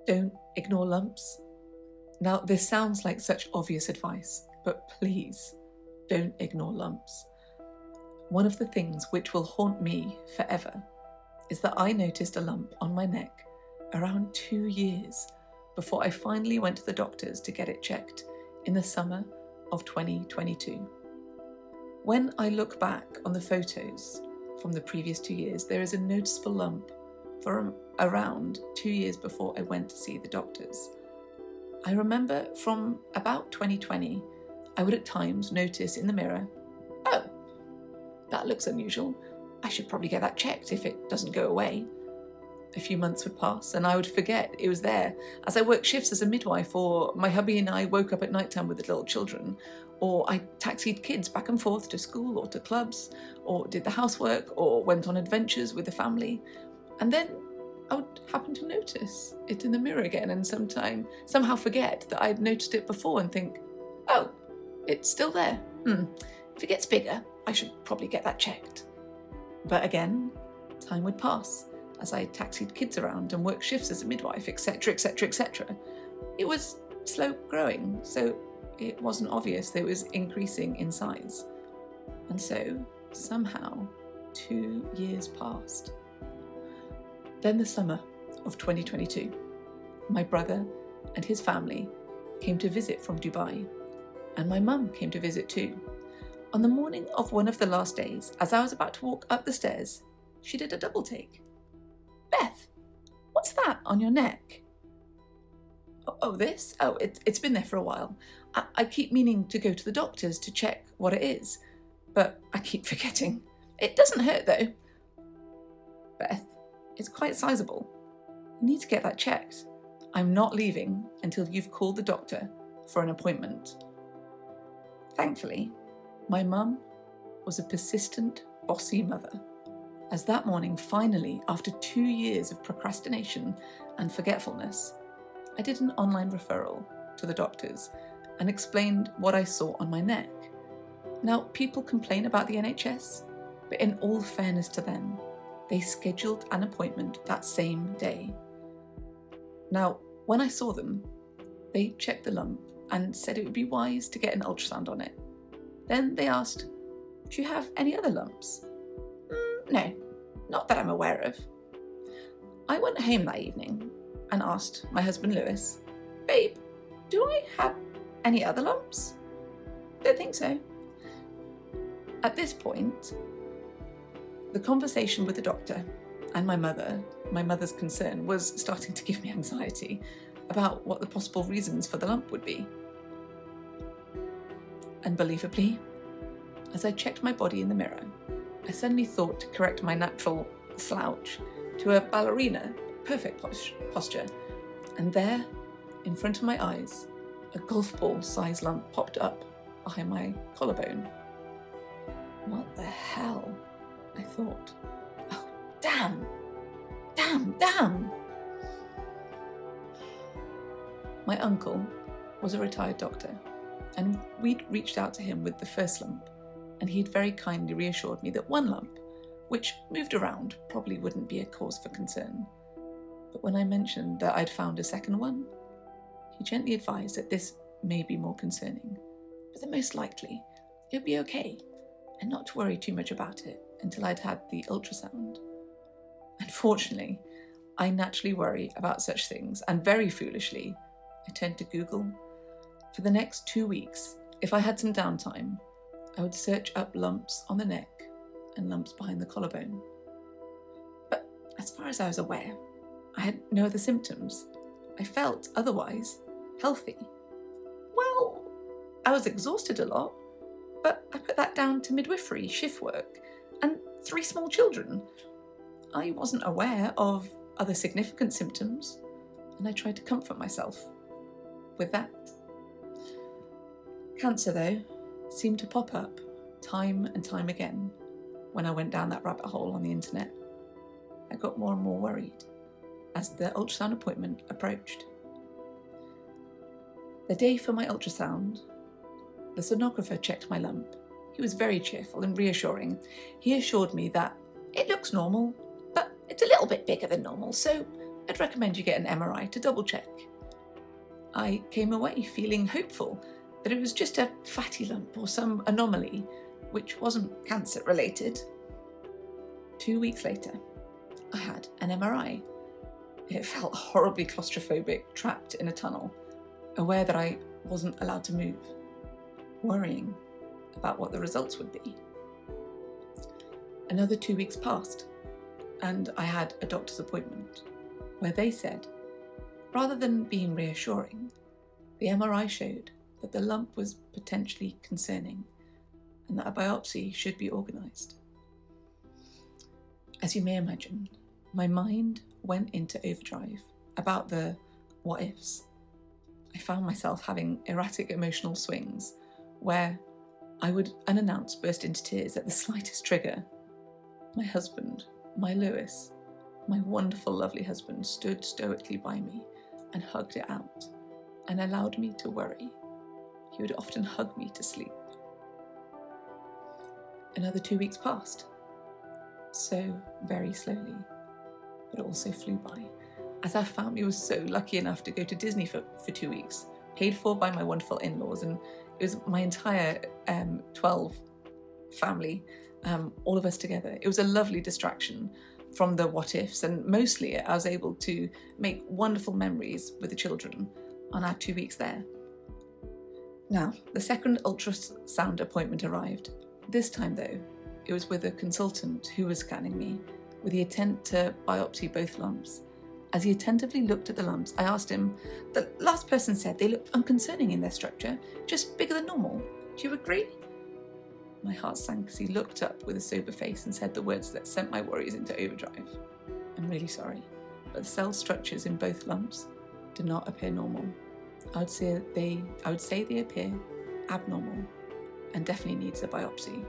Don't ignore lumps. Now, this sounds like such obvious advice, but please don't ignore lumps. One of the things which will haunt me forever is that I noticed a lump on my neck around 2 years before I finally went to the doctors to get it checked in the summer of 2022. When I look back on the photos from the previous 2 years, there is a noticeable lump for around 2 years before I went to see the doctors. I remember from about 2020, I would at times notice in the mirror, oh, that looks unusual. I should probably get that checked if it doesn't go away. A few months would pass and I would forget it was there as I worked shifts as a midwife, or my hubby and I woke up at night time with the little children, or I taxied kids back and forth to school or to clubs, or did the housework, or went on adventures with the family. And then I would happen to notice it in the mirror again and somehow forget that I'd noticed it before and think, oh, it's still there. If it gets bigger, I should probably get that checked. But again, time would pass as I taxied kids around and worked shifts as a midwife, etc., etc., etc. It was slow growing, so it wasn't obvious that it was increasing in size. And so, somehow, 2 years passed. Then the summer of 2022, my brother and his family came to visit from Dubai, and my mum came to visit too. On the morning of one of the last days, as I was about to walk up the stairs, she did a double take. Beth, what's that on your neck? Oh, this? Oh, it's been there for a while. I keep meaning to go to the doctors to check what it is, but I keep forgetting. It doesn't hurt though. Beth, it's quite sizable. You need to get that checked. I'm not leaving until you've called the doctor for an appointment. Thankfully, my mum was a persistent, bossy mother, as that morning, finally, after 2 years of procrastination and forgetfulness, I did an online referral to the doctors and explained what I saw on my neck. Now, people complain about the NHS, but in all fairness to them, they scheduled an appointment that same day. Now, when I saw them, they checked the lump and said it would be wise to get an ultrasound on it. Then they asked, do you have any other lumps? No, not that I'm aware of. I went home that evening and asked my husband Lewis, babe, do I have any other lumps? Don't think so. At this point, the conversation with the doctor and my mother's concern, was starting to give me anxiety about what the possible reasons for the lump would be. Unbelievably, as I checked my body in the mirror, I suddenly thought to correct my natural slouch to a ballerina, perfect posture, and there, in front of my eyes, a golf ball size lump popped up behind my collarbone. What the hell? I thought. Oh, damn! My uncle was a retired doctor, and we'd reached out to him with the first lump, and he'd very kindly reassured me that one lump, which moved around, probably wouldn't be a cause for concern. But when I mentioned that I'd found a second one, he gently advised that this may be more concerning, but that most likely it would be okay, and not to worry too much about it until I'd had the ultrasound. Unfortunately, I naturally worry about such things, and very foolishly, I turned to Google. For the next 2 weeks, if I had some downtime, I would search up lumps on the neck and lumps behind the collarbone. But as far as I was aware, I had no other symptoms. I felt otherwise healthy. Well, I was exhausted a lot, but I put that down to midwifery, shift work, and 3 small children. I wasn't aware of other significant symptoms, and I tried to comfort myself with that. Cancer, though, seemed to pop up time and time again when I went down that rabbit hole on the internet. I got more and more worried as the ultrasound appointment approached. The day for my ultrasound, the sonographer checked my lump. He was very cheerful and reassuring. He assured me that it looks normal, but it's a little bit bigger than normal, so I'd recommend you get an MRI to double check. I came away feeling hopeful that it was just a fatty lump or some anomaly, which wasn't cancer related. 2 weeks later, I had an MRI. It felt horribly claustrophobic, trapped in a tunnel, aware that I wasn't allowed to move, worrying about what the results would be. Another 2 weeks passed, and I had a doctor's appointment where they said, rather than being reassuring, the MRI showed that the lump was potentially concerning and that a biopsy should be organised. As you may imagine, my mind went into overdrive about the what ifs. I found myself having erratic emotional swings where I would unannounced burst into tears at the slightest trigger. My husband, my Lewis, my wonderful, lovely husband, stood stoically by me and hugged it out and allowed me to worry. He would often hug me to sleep. Another 2 weeks passed, so very slowly, but it also flew by, as our family was so lucky enough to go to Disney for 2 weeks, paid for by my wonderful in-laws, and it was my entire 12 family, all of us together. It was a lovely distraction from the what ifs, and mostly I was able to make wonderful memories with the children on our 2 weeks there. Now, the second ultrasound appointment arrived. This time though, it was with a consultant who was scanning me with the intent to biopsy both lumps. As he attentively looked at the lumps, I asked him, "The last person said they looked unconcerning in their structure, just bigger than normal. Do you agree?" My heart sank as he looked up with a sober face and said the words that sent my worries into overdrive. "I'm really sorry, but the cell structures in both lumps do not appear normal. I would say they appear abnormal and definitely needs a biopsy."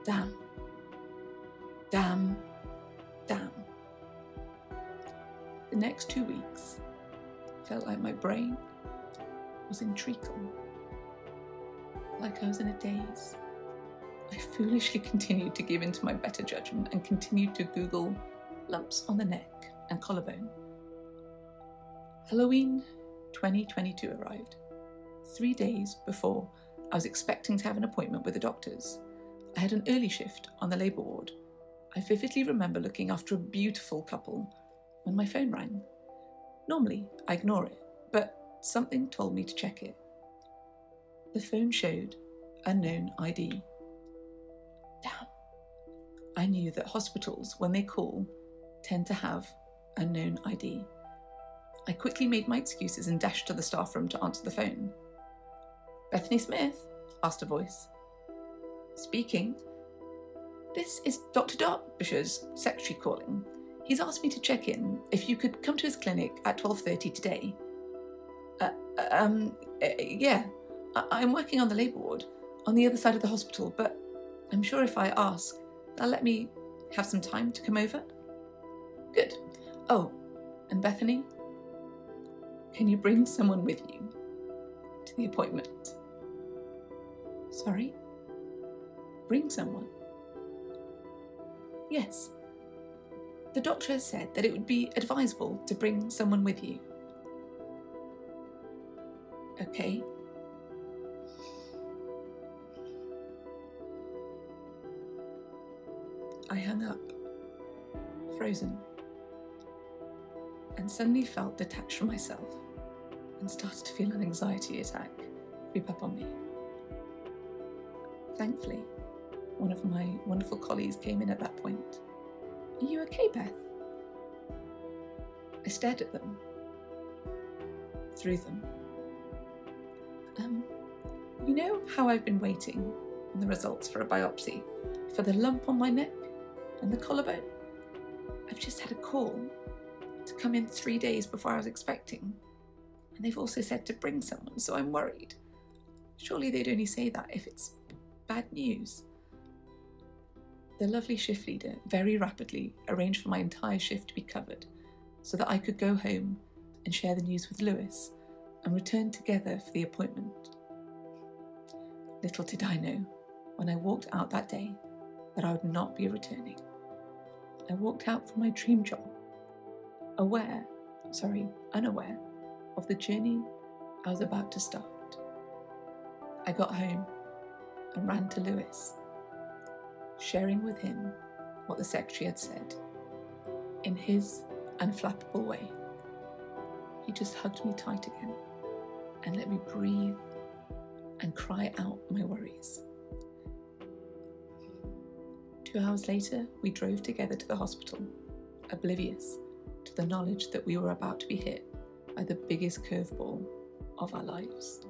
Damn. Damn. Damn. The next 2 weeks felt like my brain was in treacle, like I was in a daze. I foolishly continued to give in to my better judgment and continued to Google lumps on the neck and collarbone. Halloween 2022 arrived, 3 days before I was expecting to have an appointment with the doctors. I had an early shift on the labour ward. I vividly remember looking after a beautiful couple when my phone rang. Normally, I ignore it, but something told me to check it. The phone showed unknown ID. Damn. I knew that hospitals, when they call, tend to have unknown ID. I quickly made my excuses and dashed to the staff room to answer the phone. "Bethany Smith?" asked a voice. "Speaking." "This is Dr. Derbisher's secretary calling. He's asked me to check in if you could come to his clinic at 12:30 today." Yeah, I'm working on the labour ward on the other side of the hospital, but I'm sure if I ask, they'll let me have some time to come over." "Good. Oh, and Bethany, can you bring someone with you to the appointment?" "Sorry? Bring someone?" "Yes. The doctor has said that it would be advisable to bring someone with you." "Okay." I hung up, frozen, and suddenly felt detached from myself and started to feel an anxiety attack creep up on me. Thankfully, one of my wonderful colleagues came in at that point. "Are you okay, Beth?" I stared at them, through them. You know how I've been waiting on the results for a biopsy for the lump on my neck and the collarbone? I've just had a call to come in 3 days before I was expecting, and they've also said to bring someone, so I'm worried. Surely they'd only say that if it's bad news." The lovely shift leader very rapidly arranged for my entire shift to be covered so that I could go home and share the news with Lewis and return together for the appointment. Little did I know, when I walked out that day, that I would not be returning. I walked out from my dream job unaware of the journey I was about to start. I got home and ran to Lewis, sharing with him what the secretary had said. In his unflappable way, he just hugged me tight again and let me breathe and cry out my worries. 2 hours later, we drove together to the hospital, oblivious to the knowledge that we were about to be hit by the biggest curveball of our lives.